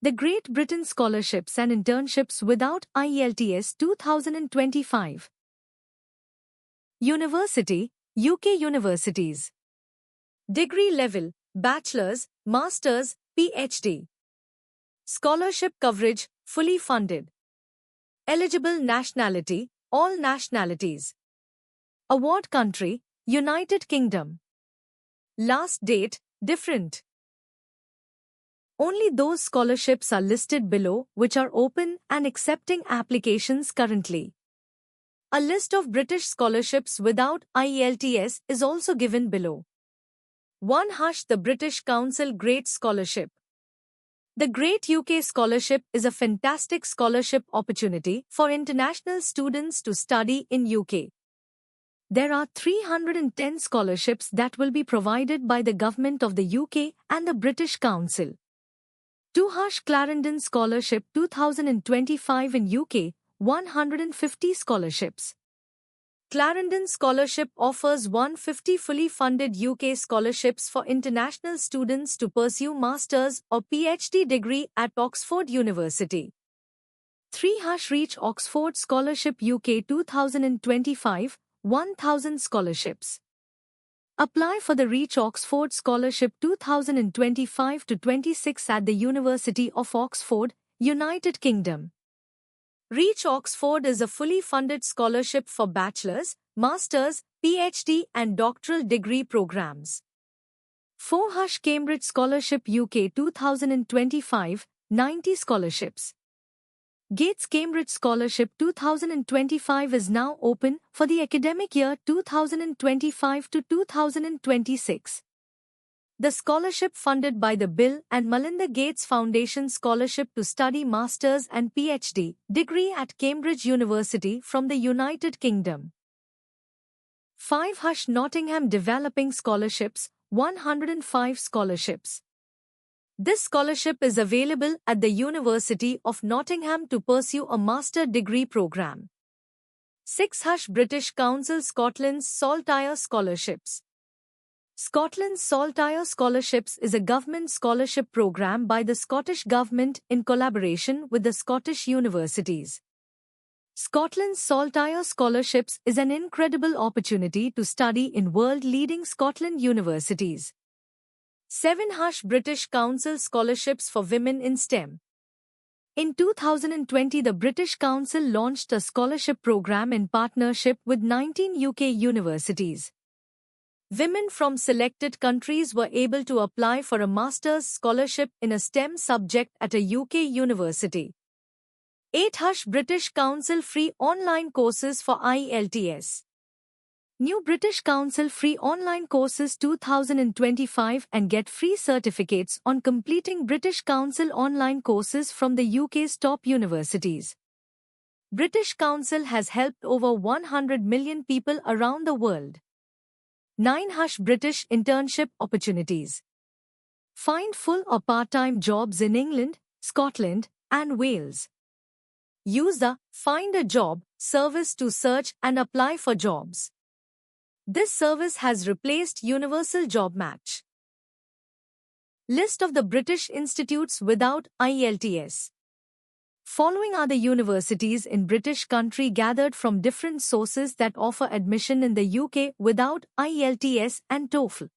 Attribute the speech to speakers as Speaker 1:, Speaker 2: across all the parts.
Speaker 1: The Great Britain Scholarships and Internships without IELTS 2025. University, UK universities. Degree level, bachelor's, master's, PhD. Scholarship coverage, fully funded. Eligible nationality, all nationalities. Award country, United Kingdom. Last date, different. Only those scholarships are listed below which are open and accepting applications currently. A list of British scholarships without IELTS is also given below. 1. The British Council Great Scholarship. The Great UK Scholarship is a fantastic scholarship opportunity for international students to study in UK. There are 310 scholarships that will be provided by the Government of the UK and the British Council. 2. Clarendon Scholarship 2025 in UK, 150 scholarships. Clarendon Scholarship offers 150 fully funded UK scholarships for international students to pursue master's or PhD degree at Oxford University. 3. Reach Oxford Scholarship UK 2025, 1000 scholarships. Apply for the Reach Oxford Scholarship 2025-26 at the University of Oxford, United Kingdom. Reach Oxford is a fully funded scholarship for bachelor's, master's, PhD and doctoral degree programs. 4. Cambridge Scholarship UK 2025, 90 scholarships. Gates Cambridge Scholarship 2025 is now open for the academic year 2025 to 2026. The scholarship funded by the Bill and Melinda Gates Foundation Scholarship to study Masters and PhD degree at Cambridge University from the United Kingdom. 5. Nottingham Developing Scholarships, 105 scholarships. This scholarship is available at the University of Nottingham to pursue a master degree program. 6. British Council Scotland's Saltire Scholarships. Scotland's Saltire Scholarships is a government scholarship program by the Scottish Government in collaboration with the Scottish universities. Scotland's Saltire Scholarships is an incredible opportunity to study in world-leading Scotland universities. 7. British Council Scholarships for Women in STEM. In 2020, the British Council launched a scholarship program in partnership with 19 UK universities. Women from selected countries were able to apply for a master's scholarship in a STEM subject at a UK university. 8. British Council free online courses for IELTS. New British Council free online courses 2025 and get free certificates on completing British Council online courses from the UK's top universities. British Council has helped over 100 million people around the world. 9. British internship opportunities. Find full or part-time jobs in England, Scotland, and Wales. Use the Find a Job service to search and apply for jobs. This service has replaced Universal Job Match. List of the British institutes without IELTS. Following are the universities in British country gathered from different sources that offer admission in the UK without IELTS and TOEFL.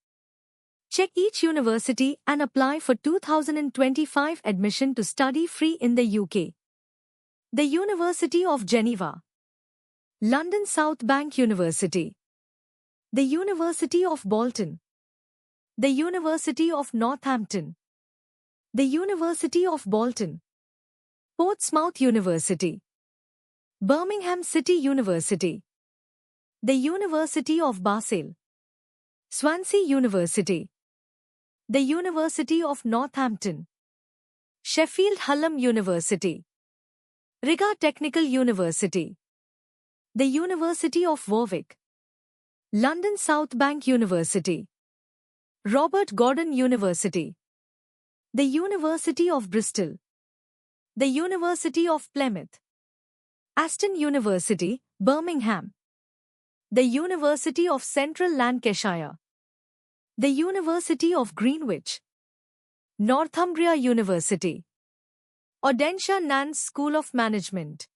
Speaker 1: Check each university and apply for 2025 admission to study free in the UK. The University of Geneva. London South Bank University. The University of Bolton. The University of Northampton. The University of Bolton. Portsmouth University. Birmingham City University. The University of Basel. Swansea University. The University of Northampton. Sheffield Hallam University. Riga Technical University. The University of Warwick. London South Bank University. Robert Gordon University. The University of Bristol. The University of Plymouth. Aston University, Birmingham. The University of Central Lancashire. The University of Greenwich. Northumbria University. Audencia Nance School of Management.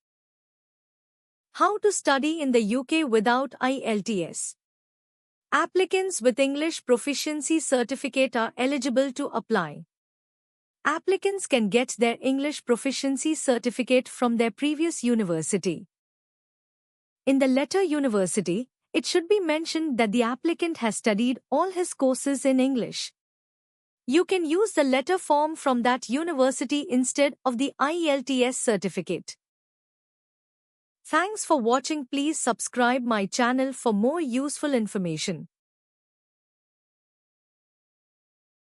Speaker 1: How to study in the UK without IELTS. Applicants with English Proficiency Certificate are eligible to apply. Applicants can get their English Proficiency Certificate from their previous university. In the letter university, it should be mentioned that the applicant has studied all his courses in English. You can use the letter form from that university instead of the IELTS certificate. Thanks for watching. Please subscribe my channel for more useful information.